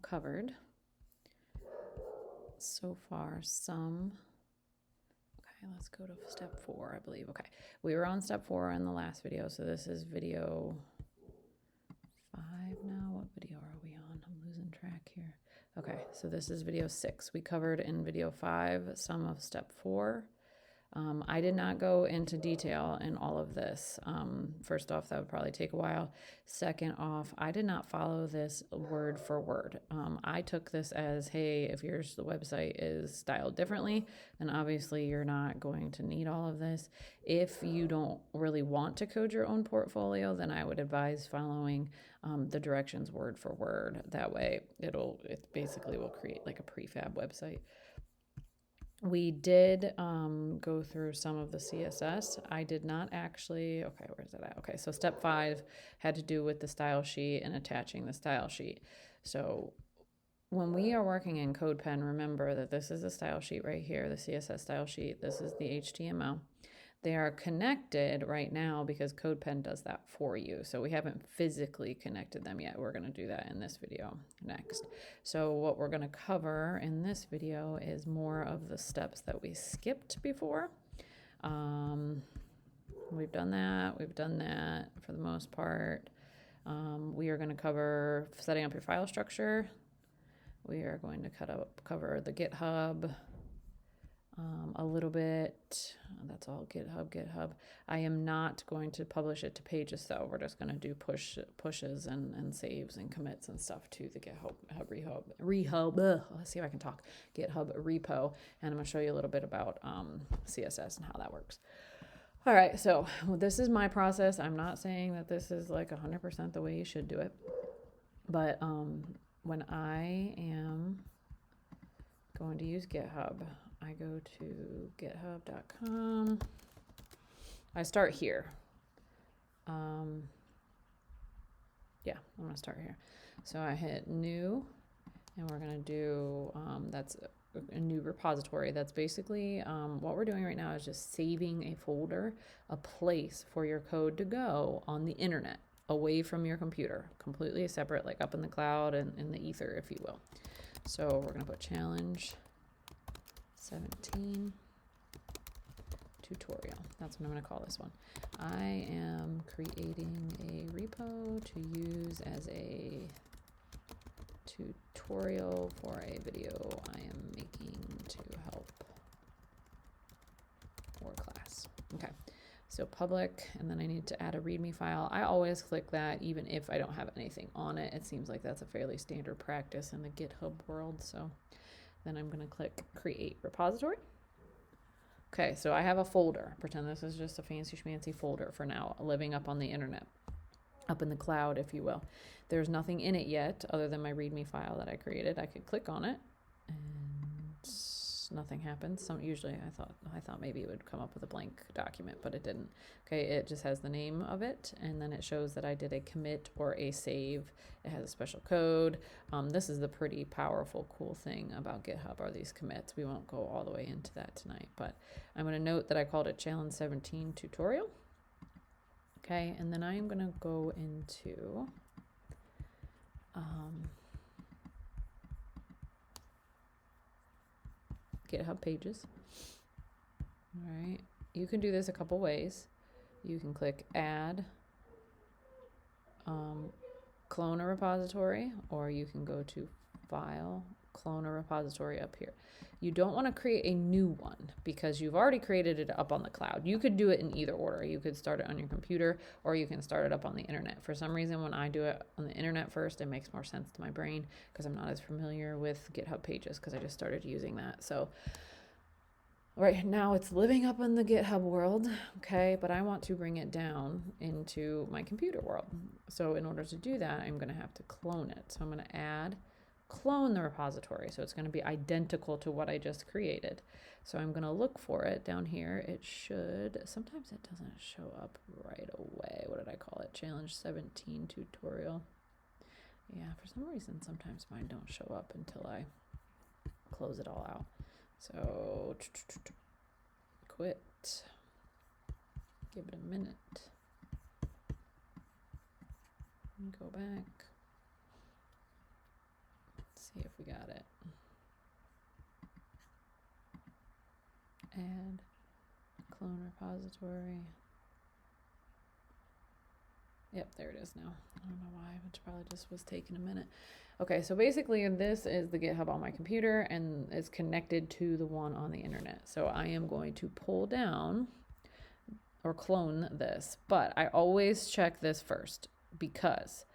covered so far some. Okay, let's go to step 4, I believe. Okay, we were on step 4 in the last video, so this is video 5 now. What video are we on? I'm losing track here. Okay, so this is video 6. We covered in video 5 some of step 4. I did not go into detail in all of this. First off, that would probably take a while. Second off, I did not follow this word for word. I took this as, hey, if the website is styled differently, then obviously you're not going to need all of this. If you don't really want to code your own portfolio, then I would advise following the directions word for word. That way it basically will create like a prefab website. We did go through some of the CSS. I did not actually, okay, where's that at? Okay, so step 5 had to do with the style sheet and attaching the style sheet. So when we are working in CodePen, remember that this is a style sheet right here, the CSS style sheet. This is the HTML. They are connected right now because CodePen does that for you. So we haven't physically connected them yet. We're going to do that in this video next. So what we're going to cover in this video is more of the steps that we skipped before. We've done that for the most part. We are going to cover setting up your file structure. We are going to cover the GitHub. A little bit. That's all GitHub. I am not going to publish it to pages though. We're just going to do pushes and saves and commits and stuff to the GitHub let's see if I can talk. GitHub Repo, and I'm going to show you a little bit about CSS and how that works. All right, so this is my process. I'm not saying that this is like 100% the way you should do it, but when I am going to use GitHub, I go to github.com. I start here. I'm going to start here. So I hit new, and we're going to do, that's a new repository. That's basically what we're doing right now is just saving a folder, a place for your code to go on the internet, away from your computer, completely separate, like up in the cloud and in the ether, if you will. So we're going to put challenge 17 tutorial. That's what I'm going to call this one. I am creating a repo to use as a tutorial for a video I am making to help for class. Okay, so public, and then I need to add a README file. I always click that even if I don't have anything on it. It seems like that's a fairly standard practice in the GitHub world, so then I'm going to click create repository. Okay, so I have a folder. Pretend this is just a fancy schmancy folder for now, living up on the internet, up in the cloud, if you will. There's nothing in it yet other than my README file that I created. I could click on it and nothing happens. Usually I thought maybe it would come up with a blank document, but it didn't. Okay, it just has the name of it, and then it shows that I did a commit or a save. It has a special code. This is the pretty powerful, cool thing about GitHub are these commits. We won't go all the way into that tonight, but I'm going to note that I called it challenge 17 tutorial. Okay, and then I am going to go into GitHub pages. All right, you can do this a couple ways. You can click add, clone a repository, or you can go to file, clone a repository up here. You don't want to create a new one because you've already created it up on the cloud. You could do it in either order. You could start it on your computer, or you can start it up on the internet. For some reason, when I do it on the internet first, it makes more sense to my brain because I'm not as familiar with GitHub pages because I just started using that. So right now it's living up in the GitHub world, okay, but I want to bring it down into my computer world. So in order to do that, I'm going to have to clone it. So I'm going to add clone the repository. So it's going to be identical to what I just created. So I'm going to look for it down here. It should, sometimes it doesn't show up right away. What did I call it? Challenge 17 tutorial. Yeah, for some reason, sometimes mine don't show up until I close it all out. So quit, give it a minute, go back. Let's see if we got it. Add clone repository. Yep, there it is now. I don't know why, it probably just was taking a minute. Okay, so basically this is the GitHub on my computer and it's connected to the one on the internet. So I am going to pull down or clone this, but I always check this first because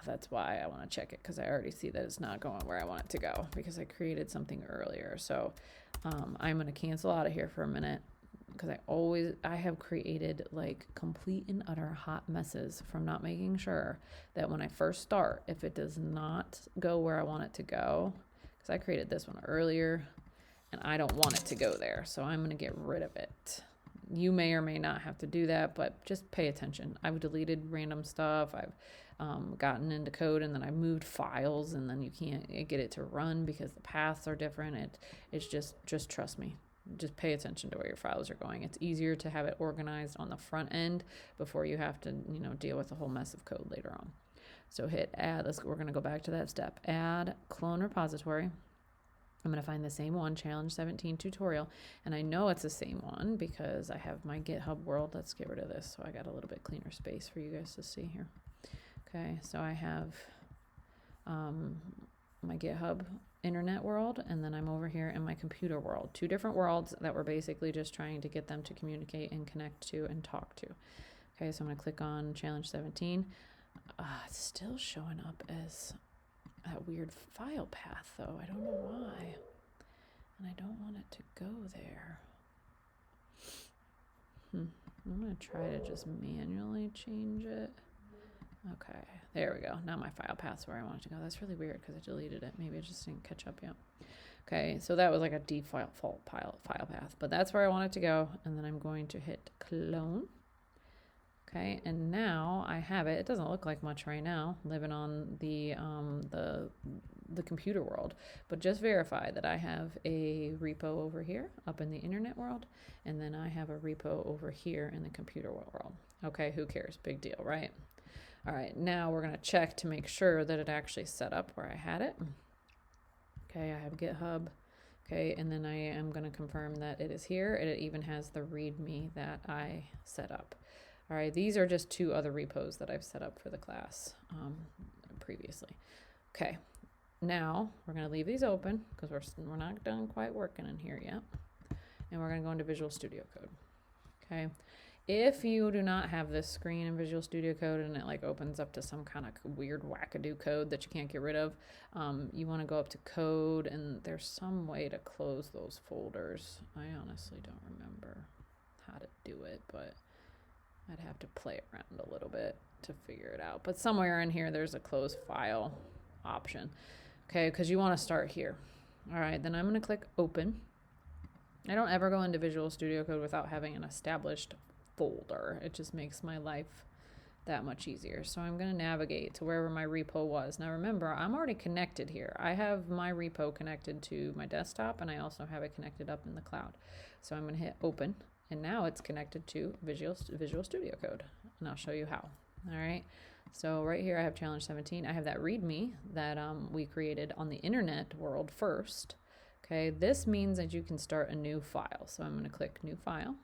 that's why I want to check it, because I already see that it's not going where I want it to go because I created something earlier. So I'm going to cancel out of here for a minute, because I have created like complete and utter hot messes from not making sure that when I first start, if it does not go where I want it to go, because I created this one earlier and I don't want it to go there. So I'm going to get rid of it. You may or may not have to do that, but just pay attention. I've deleted random stuff. I've gotten into code and then I moved files and then you can't get it to run because the paths are different. It's just trust me. Just pay attention to where your files are going. It's easier to have it organized on the front end before you have to, deal with a whole mess of code later on. So hit add. We're going to go back to that step. Add clone repository. I'm going to find the same one, challenge 17 tutorial. And I know it's the same one because I have my GitHub world. Let's get rid of this so I got a little bit cleaner space for you guys to see here. Okay, so I have my GitHub internet world, and then I'm over here in my computer world. Two different worlds that we're basically just trying to get them to communicate and connect to and talk to. Okay, so I'm going to click on challenge 17. It's still showing up as that weird file path though. I don't know why. And I don't want it to go there. I'm going to try to just manually change it. Okay, there we go. Now my file path's where I want it to go. That's really weird because I deleted it. Maybe it just didn't catch up yet. Okay, so that was like a default file path, but that's where I want it to go. And then I'm going to hit clone. Okay, and now I have it. It doesn't look like much right now, living on the computer world, but just verify that I have a repo over here up in the internet world, and then I have a repo over here in the computer world. Okay, who cares? Big deal, right? All right, now we're going to check to make sure that it actually set up where I had it. Okay, I have GitHub. Okay, and then I am going to confirm that it is here, and it even has the README that I set up. All right, these are just two other repos that I've set up for the class previously. Okay, now we're going to leave these open because we're not done quite working in here yet. And we're going to go into Visual Studio Code. Okay. If you do not have this screen in Visual Studio Code and it like opens up to some kind of weird wackadoo code that you can't get rid of, you want to go up to code, and there's some way to close those folders. I honestly don't remember how to do it, but I'd have to play around a little bit to figure it out. But somewhere in here, there's a close file option. Okay, because you want to start here. All right, then I'm going to click open. I don't ever go into Visual Studio Code without having an established folder. It just makes my life that much easier. So I'm going to navigate to wherever my repo was. Now remember, I'm already connected here. I have my repo connected to my desktop, and I also have it connected up in the cloud. So I'm going to hit open, and now it's connected to Visual Studio Code, and I'll show you how. All right. So right here I have challenge 17. I have that README that we created on the internet world first. Okay, this means that you can start a new file. So I'm going to click new file.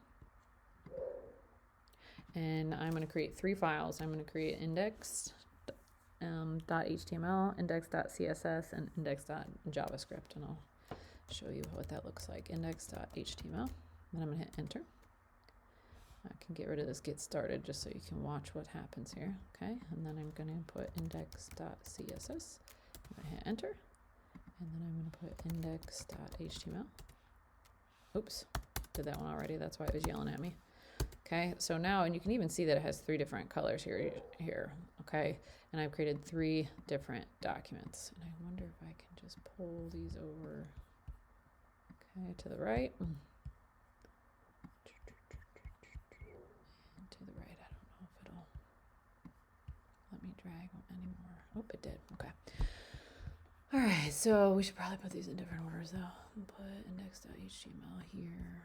And I'm going to create 3 files. I'm going to create index.html, index.css, and index.javascript. And I'll show you what that looks like. Index.html. Then I'm going to hit enter. I can get rid of this get started just so you can watch what happens here. Okay, and then I'm going to put index.css. I'm going to hit enter. And then I'm going to put index.html. Oops, did that one already. That's why it was yelling at me. Okay, so now, and you can even see that it has 3 different colors here, okay? And I've created 3 different documents. And I wonder if I can just pull these over, okay, to the right. And to the right, I don't know if it'll let me drag anymore. Oh, it did, okay. All right, so we should probably put these in different orders though. Put index.html here.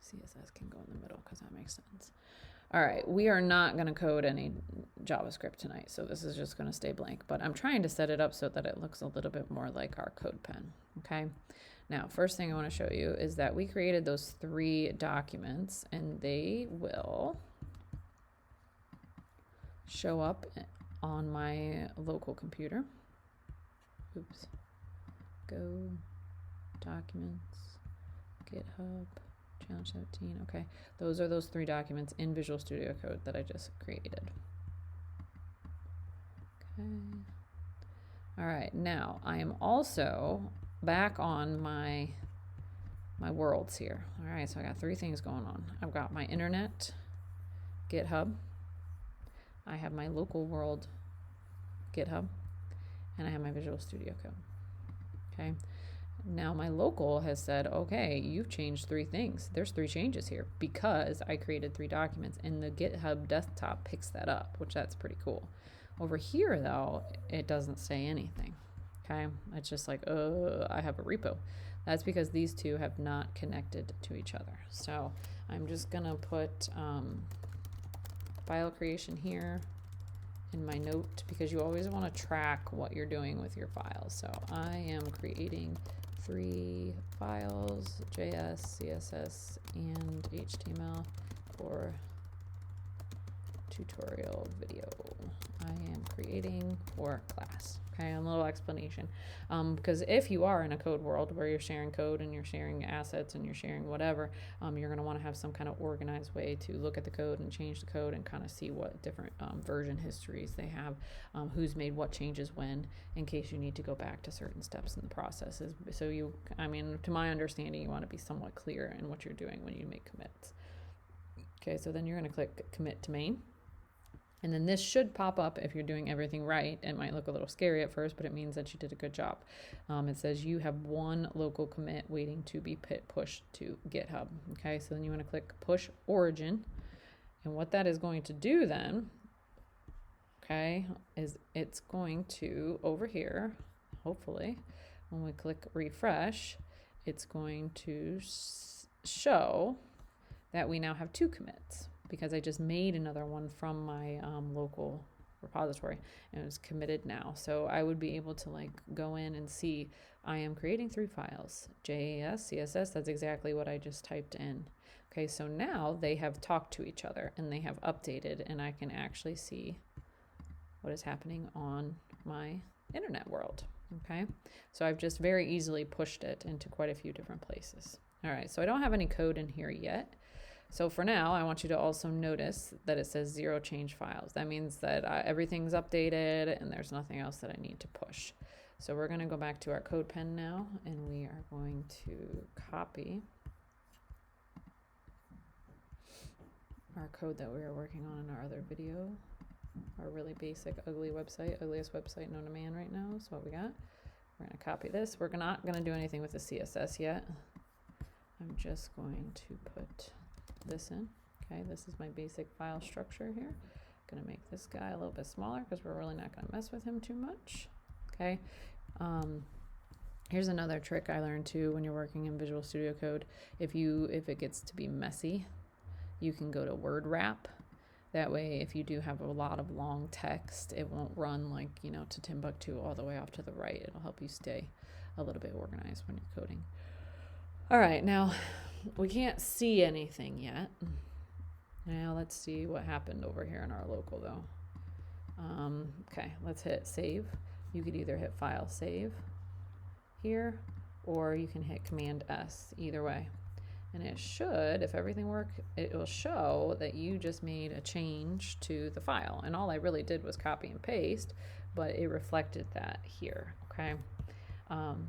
CSS can go in the middle because that makes sense. All right, we are not going to code any JavaScript tonight, so this is just going to stay blank, but I'm trying to set it up so that it looks a little bit more like our CodePen, okay? Now, first thing I want to show you is that we created those 3 documents, and they will show up on my local computer. Oops. Go, documents, GitHub, challenge 17. Okay, those are those 3 documents in Visual Studio Code that I just created. Okay. All right, now I am also back on my worlds here. All right, so I got 3 things going on. I've got my internet, GitHub. I have my local world, GitHub, and I have my Visual Studio Code. Okay. Now my local has said, okay, you've changed 3 things. There's 3 changes here because I created 3 documents, and the GitHub desktop picks that up, which that's pretty cool. Over here though, it doesn't say anything. Okay. It's just like, I have a repo. That's because these 2 have not connected to each other. So I'm just gonna put file creation here in my note, because you always want to track what you're doing with your files. So I am creating 3 files, JS, CSS, and HTML for tutorial video. I am creating for class. Okay, a little explanation. Because if you are in a code world where you're sharing code and you're sharing assets and you're sharing whatever, you're going to want to have some kind of organized way to look at the code and change the code and kind of see what different version histories they have, who's made what changes when, in case you need to go back to certain steps in the processes. So you, I mean, to my understanding, you want to be somewhat clear in what you're doing when you make commits. Okay, so then you're going to click commit to main. And then this should pop up if you're doing everything right. It might look a little scary at first, but it means that you did a good job. It says you have 1 local commit waiting to be pushed to GitHub. Okay, so then you want to click push origin. And what that is going to do then, okay, is it's going to, over here, hopefully, when we click refresh, it's going to show that we now have 2 commits, because I just made another one from my local repository, and it was committed now. So I would be able to like go in and see I am creating 3 files, JS, CSS, that's exactly what I just typed in. Okay, so now they have talked to each other and they have updated, and I can actually see what is happening on my internet world. Okay, so I've just very easily pushed it into quite a few different places. All right, so I don't have any code in here yet. So for now, I want you to also notice that it says 0 change files. That means that everything's updated and there's nothing else that I need to push. So we're going to go back to our CodePen now, and we are going to copy our code that we were working on in our other video, our really basic, ugly website, ugliest website known to man right now is what we got. We're going to copy this. We're not going to do anything with the CSS yet. I'm just going to put this in. Okay, this is my basic file structure here. I'm gonna make this guy a little bit smaller because we're really not gonna mess with him too much. Okay, here's another trick I learned too when you're working in Visual Studio Code. If it gets to be messy, you can go to word wrap. That way, if you do have a lot of long text, it won't run like, you know, to Timbuktu all the way off to the right. It'll help you stay a little bit organized when you're coding. All right, now we can't see anything yet. Now let's see what happened over here in our local though. Okay, let's hit save. You could either hit file save here, or you can hit Command S, either way. And it should, if everything works, it will show that you just made a change to the file. And all I really did was copy and paste, but it reflected that here, okay? I'm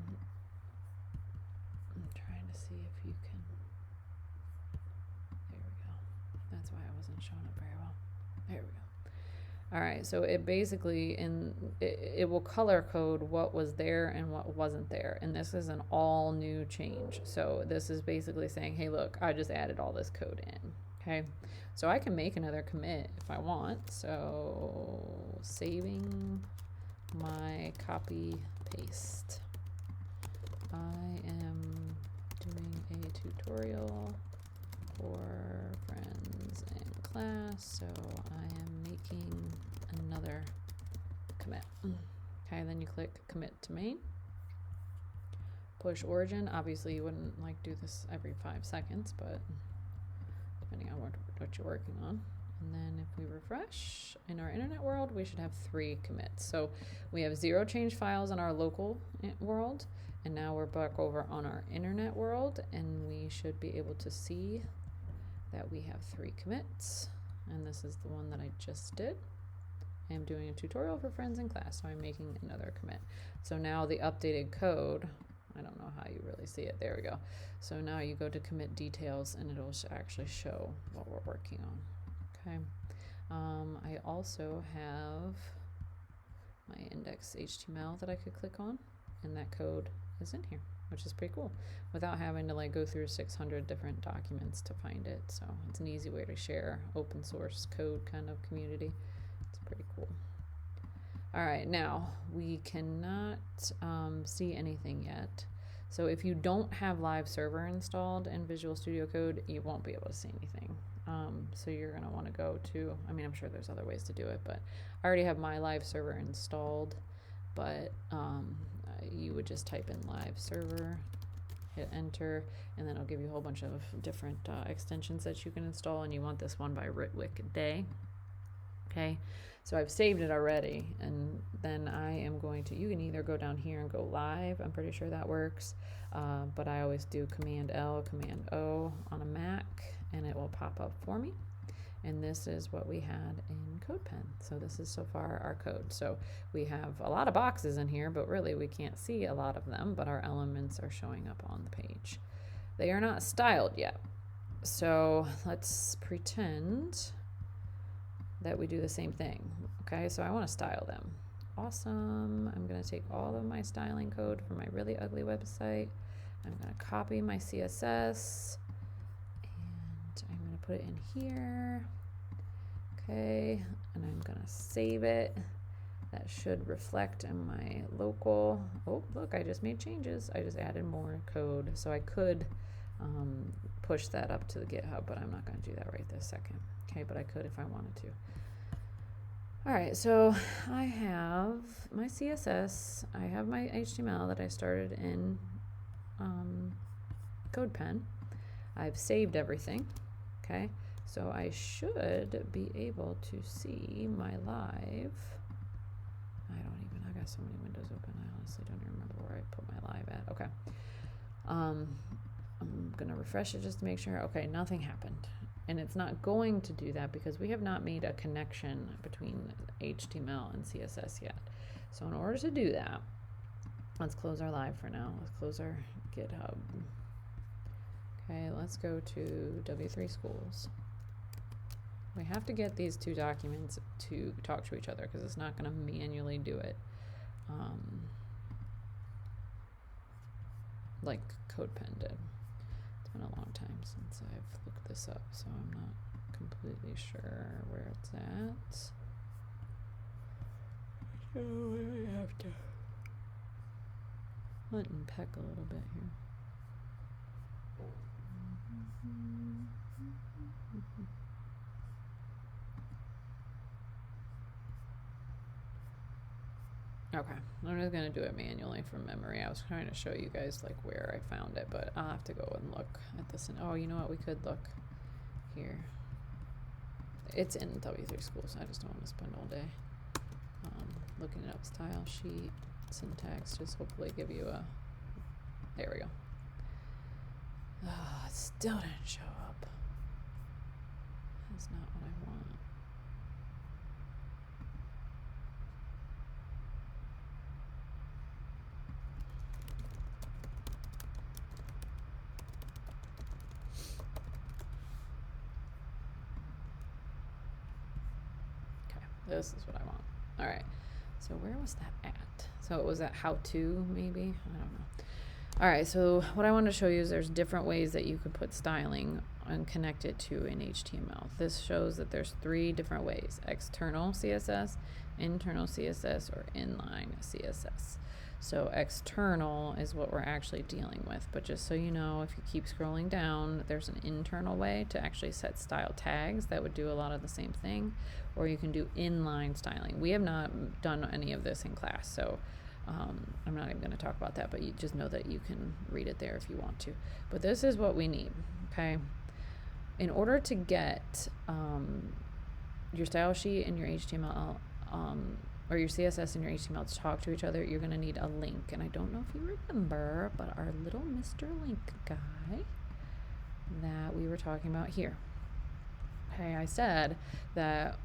trying to see if you can, there we go. That's why I wasn't showing up very well. There we go. All right, so it basically, it will color code what was there and what wasn't there. And this is an all new change. So this is basically saying, hey, look, I just added all this code in, okay? So I can make another commit if I want. So saving my copy paste. I am doing a tutorial for friends in class, so I am making another commit. Okay, then you click commit to main. Push origin. Obviously you wouldn't like do this every 5 seconds, but depending on what you're working on. And then if we refresh in our internet world, we should have 3 commits. So we have 0 change files in our local world, and now we're back over on our internet world, and we should be able to see that we have 3 commits. And this is the one that I just did. I am doing a tutorial for friends in class, so I'm making another commit. So now the updated code, I don't know how you really see it. There we go. So now you go to commit details, and it'll actually show what we're working on. Okay. I also have my index HTML that I could click on, and that code is in here, which is pretty cool, without having to like go through 600 different documents to find it. So it's an easy way to share open source code kind of community. It's pretty cool. All right, now we cannot see anything yet. So if you don't have live server installed in Visual Studio Code, you won't be able to see anything. So you're going to want to go to, I mean, I'm sure there's other ways to do it, but I already have my live server installed, but you would just type in live server, hit enter, and then it'll give you a whole bunch of different extensions that you can install, and you want this one by Ritwick Day. Okay, so I've saved it already, and then I am going to, you can either go down here and go live, I'm pretty sure that works, but I always do Command L, Command O on a Mac, and it will pop up for me. And this is what we had in CodePen. So this is so far our code. So we have a lot of boxes in here, but really we can't see a lot of them, but our elements are showing up on the page. They are not styled yet. So let's pretend that we do the same thing. Okay, so I want to style them. Awesome. I'm going to take all of my styling code from my really ugly website. I'm going to copy my CSS. I'm going to put it in here. Okay, and I'm going to save it. That should reflect in my local. Oh, look, I just made changes. I just added more code. So I could push that up to the GitHub, but I'm not going to do that right this second. Okay, but I could if I wanted to. All right, so I have my CSS. I have my HTML that I started in CodePen. I've saved everything. Okay, so I should be able to see my live. I got so many windows open, I honestly don't remember where I put my live at. Okay, I'm gonna refresh it just to make sure. Okay, nothing happened, and it's not going to do that because we have not made a connection between HTML and CSS yet. So in order to do that, let's close our live for now. Let's close our GitHub. Okay, let's go to W3 Schools. We have to get these 2 documents to talk to each other because it's not going to manually do it like CodePen did. It's been a long time since I've looked this up, so I'm not completely sure where it's at. So I have to hunt and peck a little bit here. Okay, I'm just gonna do it manually from memory. I was trying to show you guys like where I found it, but I'll have to go and look at this. And oh, you know what? We could look here. It's in W3 Schools. I just don't want to spend all day looking it up. Style sheet, syntax. Just hopefully give you a. There we go. Oh, it still didn't show up. That's not what I want. Okay, this is what I want. All right. So where was that at? So it was at how to, maybe? I don't know. All right, so what I want to show you is there's different ways that you could put styling and connect it to an HTML. This shows that there's 3 different ways: external CSS, internal CSS, or inline CSS. So external is what we're actually dealing with, but just so you know, if you keep scrolling down, there's an internal way to actually set style tags that would do a lot of the same thing, or you can do inline styling. We have not done any of this in class, so I'm not even going to talk about that, but you just know that you can read it there if you want to. But this is what we need, okay? In order to get your style sheet and your HTML, or your CSS and your HTML to talk to each other, you're going to need a link. And I don't know if you remember, but our little Mr. Link guy that we were talking about here. Okay, I said that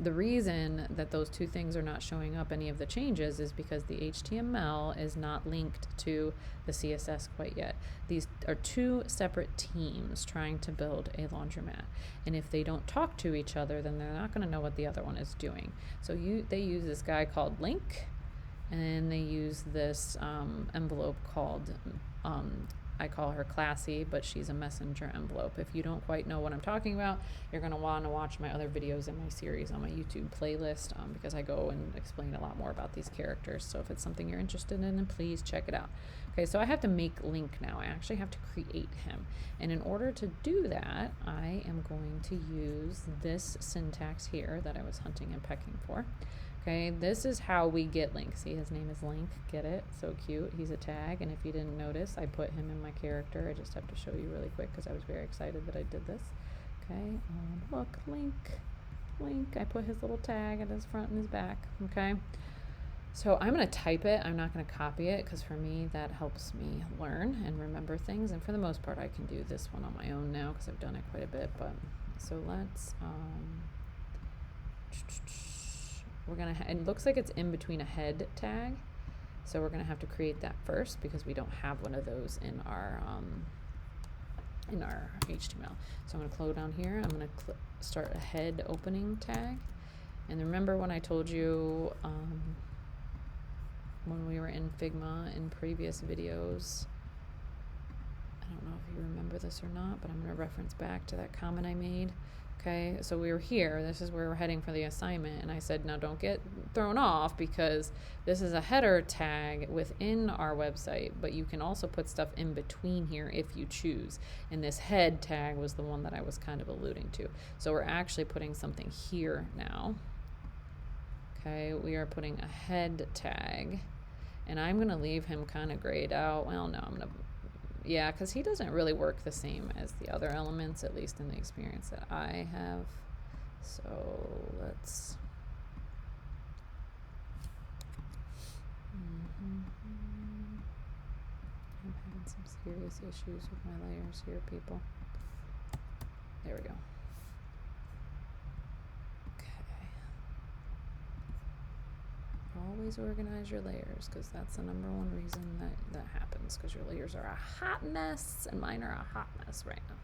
the reason that those 2 things are not showing up any of the changes is because the HTML is not linked to the CSS quite yet. These are 2 separate teams trying to build a laundromat, and if they don't talk to each other, then they're not going to know what the other one is doing. So they use this guy called link, and they use this envelope called I call her classy, but she's a messenger envelope. If you don't quite know what I'm talking about, you're going to want to watch my other videos in my series on my YouTube playlist, because I go and explain a lot more about these characters. So if it's something you're interested in, then please check it out. Okay, so I have to make Link now. I actually have to create him. And in order to do that, I am going to use this syntax here that I was hunting and pecking for. Okay, this is how we get Link. See, his name is Link. Get it? So cute. He's a tag, and if you didn't notice, I put him in my character. I just have to show you really quick because I was very excited that I did this. Okay, look, Link. I put his little tag at his front and his back. Okay, so I'm going to type it. I'm not going to copy it because for me, that helps me learn and remember things. And for the most part, I can do this one on my own now because I've done it quite a bit. But so let's... we're gonna it looks like it's in between a head tag, so we're gonna have to create that first because we don't have one of those in our HTML. So I'm gonna close down here. I'm gonna start a head opening tag, and remember when I told you when we were in Figma in previous videos, I don't know if you remember this or not, but I'm gonna reference back to that comment I made. Okay, so we were here, this is where we're heading for the assignment, and I said, now don't get thrown off because this is a header tag within our website, but you can also put stuff in between here if you choose, and this head tag was the one that I was kind of alluding to. So we're actually putting something here now. Okay, we are putting a head tag, and I'm going to leave him kind of grayed out. Well, no, I'm going to... Yeah, because he doesn't really work the same as the other elements, at least in the experience that I have. So let's... I'm having some serious issues with my layers here, people. There we go. Always organize your layers because that's the number one reason that happens, because your layers are a hot mess and mine are a hot mess right now.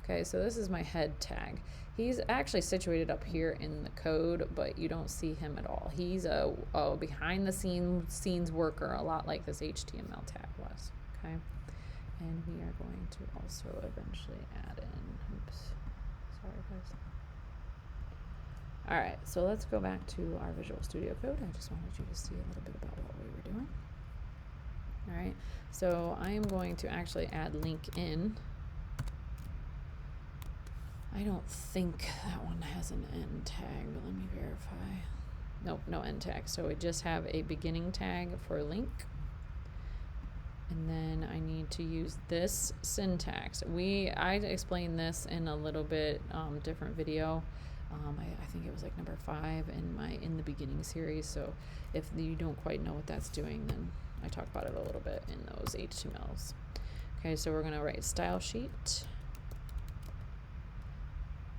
Okay, so this is my head tag. He's actually situated up here in the code, but you don't see him at all. He's a behind the scenes worker, a lot like this HTML tag was. Okay, and we are going to also eventually add in, oops, sorry guys. All right, so let's go back to our Visual Studio Code. I just wanted you to see a little bit about what we were doing. All right, so I am going to actually add link in. I don't think that one has an end tag, but let me verify. Nope, no end tag. So we just have a beginning tag for link. And then I need to use this syntax. I explained this in a little bit different video. I think it was like number 5 in the beginning series. So if you don't quite know what that's doing, then I talk about it a little bit in those HTMLs. Okay, so we're going to write style sheet.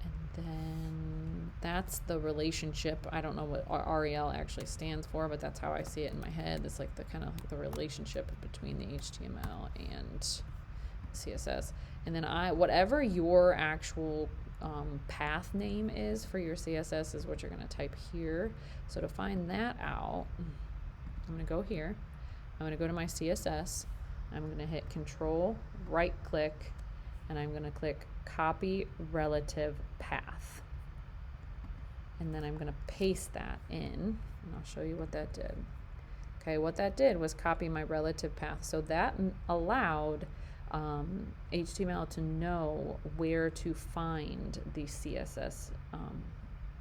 And then that's the relationship. I don't know what REL actually stands for, but that's how I see it in my head. It's like the kind of the relationship between the HTML and CSS. And then whatever your actual path name is for your CSS is what you're going to type here. So to find that out, I'm going to go here. I'm going to go to my CSS. I'm going to hit Control, right click, and I'm going to click copy relative path. And then I'm going to paste that in, and I'll show you what that did. Okay, what that did was copy my relative path. So that allowed HTML to know where to find the CSS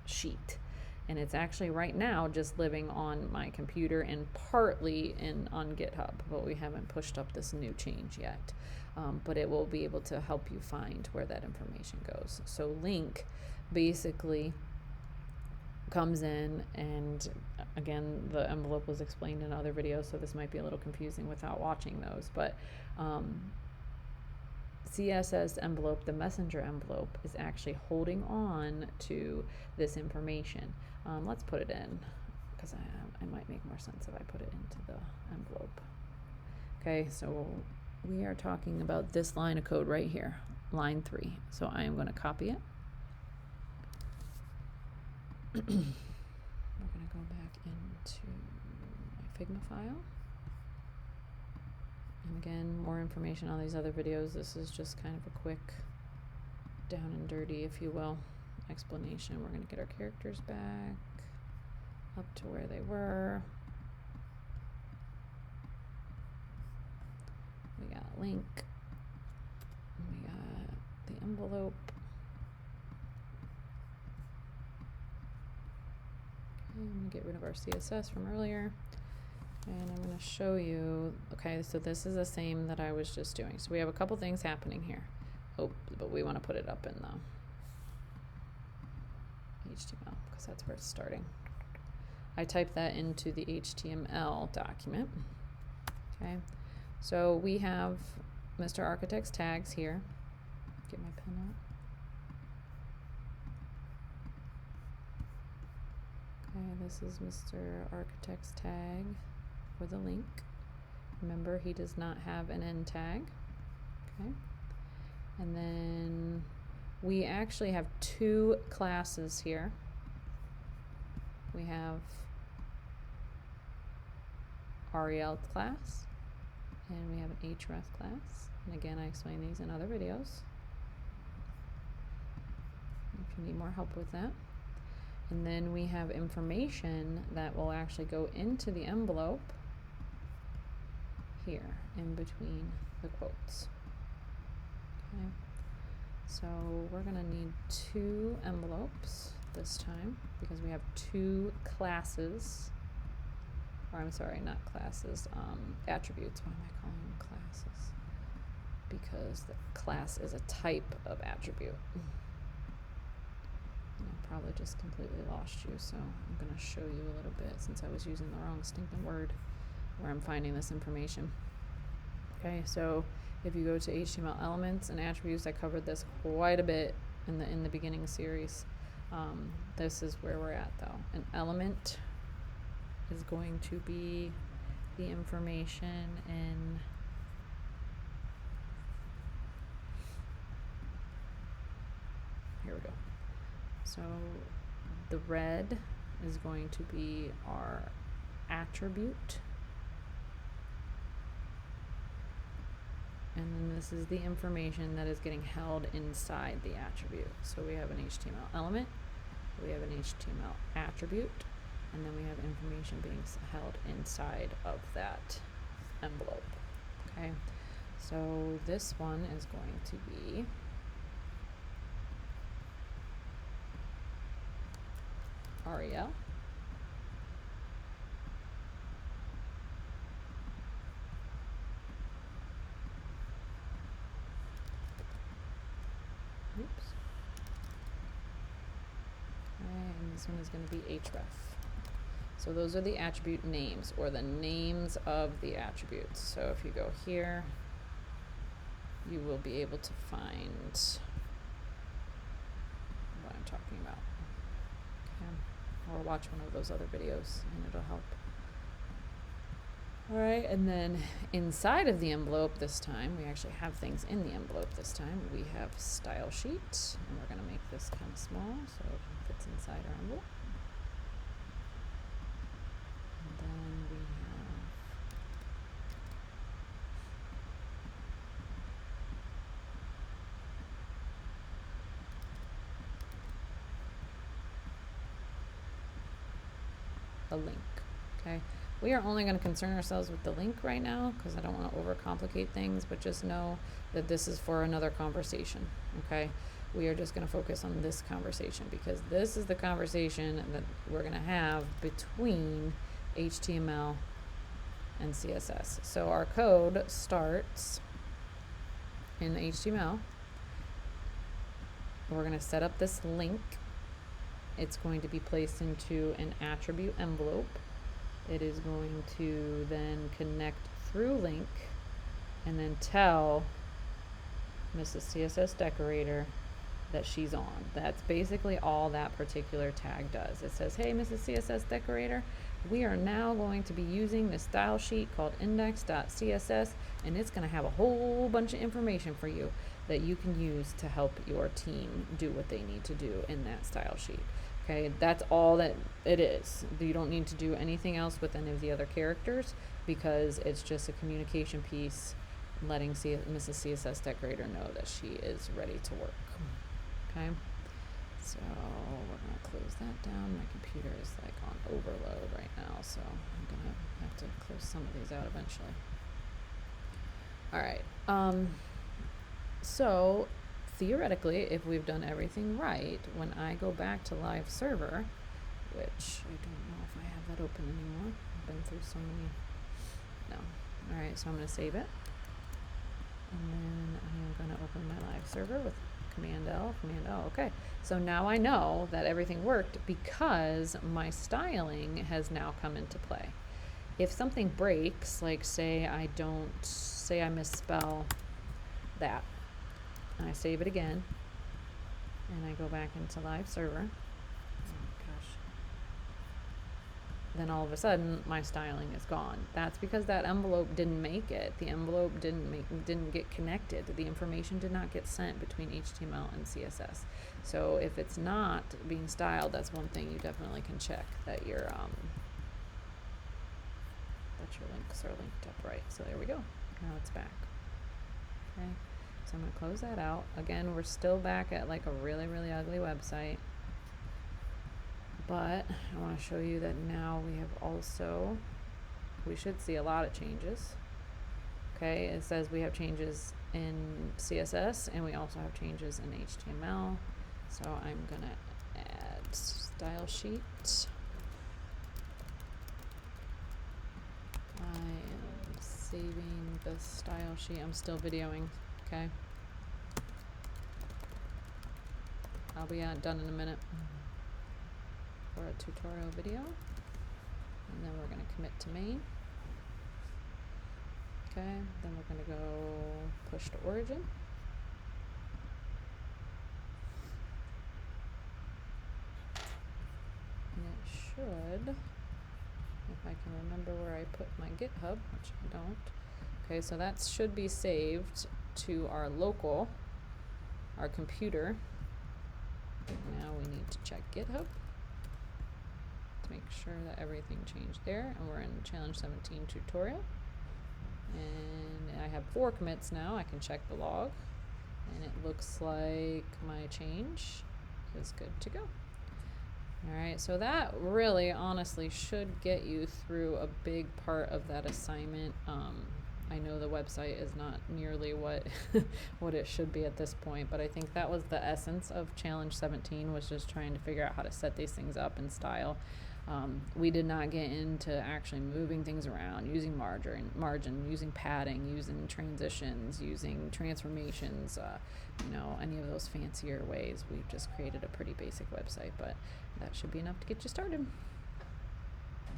sheet. And it's actually right now just living on my computer and partly on GitHub, but we haven't pushed up this new change yet. But it will be able to help you find where that information goes. So link basically comes in, and again, the envelope was explained in other videos, so this might be a little confusing without watching those, but CSS envelope, the messenger envelope, is actually holding on to this information. Let's put it in, because I might make more sense if I put it into the envelope. Okay, so we are talking about this line of code right here, line 3. So I am going to copy it. We're going to go back into my Figma file. And again, more information on these other videos. This is just kind of a quick down and dirty, if you will, explanation. We're going to get our characters back up to where they were. We got link. We got the envelope. I'm going to get rid of our CSS from earlier, and I'm going to show you, okay, so this is the same that I was just doing. So we have a couple things happening here. Oh, but we want to put it up in the HTML because that's where it's starting. I typed that into the HTML document. Okay, so we have Mr. Architect's tags here. Get my pen out. Okay, this is Mr. Architect's tag for the link. Remember, he does not have an end tag. Okay, and then we actually have 2 classes here. We have REL class, and we have an href class. And again, I explain these in other videos if you need more help with that. And then we have information that will actually go into the envelope here in between the quotes. Okay, so we're going to need 2 envelopes this time because we have 2 classes, or I'm sorry, not classes, attributes. Why am I calling them classes? Because the class is a type of attribute. I probably just completely lost you, so I'm going to show you a little bit since I was using the wrong stinking word where I'm finding this information. Okay, so if you go to HTML elements and attributes, I covered this quite a bit in the beginning series. This is where we're at though. An element is going to be the information in here we go. So the red is going to be our attribute. And then this is the information that is getting held inside the attribute. So we have an HTML element, we have an HTML attribute, and then we have information being held inside of that envelope. Okay, so this one is going to be REL. Oops. And this one is going to be href. So those are the attribute names, or the names of the attributes. So if you go here, you will be able to find what I'm talking about. Okay. Or watch one of those other videos and it'll help. All right, and then inside of the envelope this time, we actually have things in the envelope this time. We have style sheet, and we're going to make this kind of small so it fits inside our envelope. And then we have a link, okay? We are only going to concern ourselves with the link right now because I don't want to overcomplicate things, but just know that this is for another conversation, okay? We are just going to focus on this conversation because this is the conversation that we're going to have between HTML and CSS. So our code starts in HTML. We're going to set up this link. It's going to be placed into an attribute envelope. It is going to then connect through link and then tell Mrs. CSS Decorator that she's on. That's basically all that particular tag does. It says, hey, Mrs. CSS Decorator, we are now going to be using this style sheet called index.css, and it's going to have a whole bunch of information for you that you can use to help your team do what they need to do in that style sheet. Okay, that's all that it is. You don't need to do anything else with any of the other characters because it's just a communication piece letting Mrs. CSS Decorator know that she is ready to work. Okay, so we're going to close that down. My computer is like on overload right now, so I'm going to have to close some of these out eventually. All right, so theoretically, if we've done everything right, when I go back to live server, which I don't know if I have that open anymore, I've been through so many, no. All right, so I'm going to save it, and then I'm going to open my live server with Command L, okay. So now I know that everything worked because my styling has now come into play. If something breaks, like say I misspell that, and I save it again, and I go back into live server, oh gosh, then all of a sudden my styling is gone. That's because that envelope didn't make it. The envelope didn't get connected. The information did not get sent between HTML and CSS. So if it's not being styled, that's one thing you definitely can check that your links are linked up right. So there we go. Now it's back. Okay. So I'm going to close that out. Again, we're still back at like a really, really ugly website. But I want to show you that now we have also, we should see a lot of changes. Okay, it says we have changes in CSS and we also have changes in HTML. So I'm going to add style sheet. I am saving the style sheet. I'm still videoing. Okay. I'll be done in a minute for a tutorial video. And then we're going to commit to main. Okay. Then we're going to go push to origin. And it should, if I can remember where I put my GitHub, which I don't. Okay, so that should be saved to our local, our computer. Now we need to check GitHub to make sure that everything changed there, and we're in challenge 17 tutorial. And I have 4 commits now. I can check the log, and it looks like my change is good to go. All right, so that really honestly should get you through a big part of that assignment. I know the website is not nearly what what it should be at this point, but I think that was the essence of challenge 17, was just trying to figure out how to set these things up in style. We did not get into actually moving things around, using margin, using padding, using transitions, using transformations, any of those fancier ways. We've just created a pretty basic website, but that should be enough to get you started.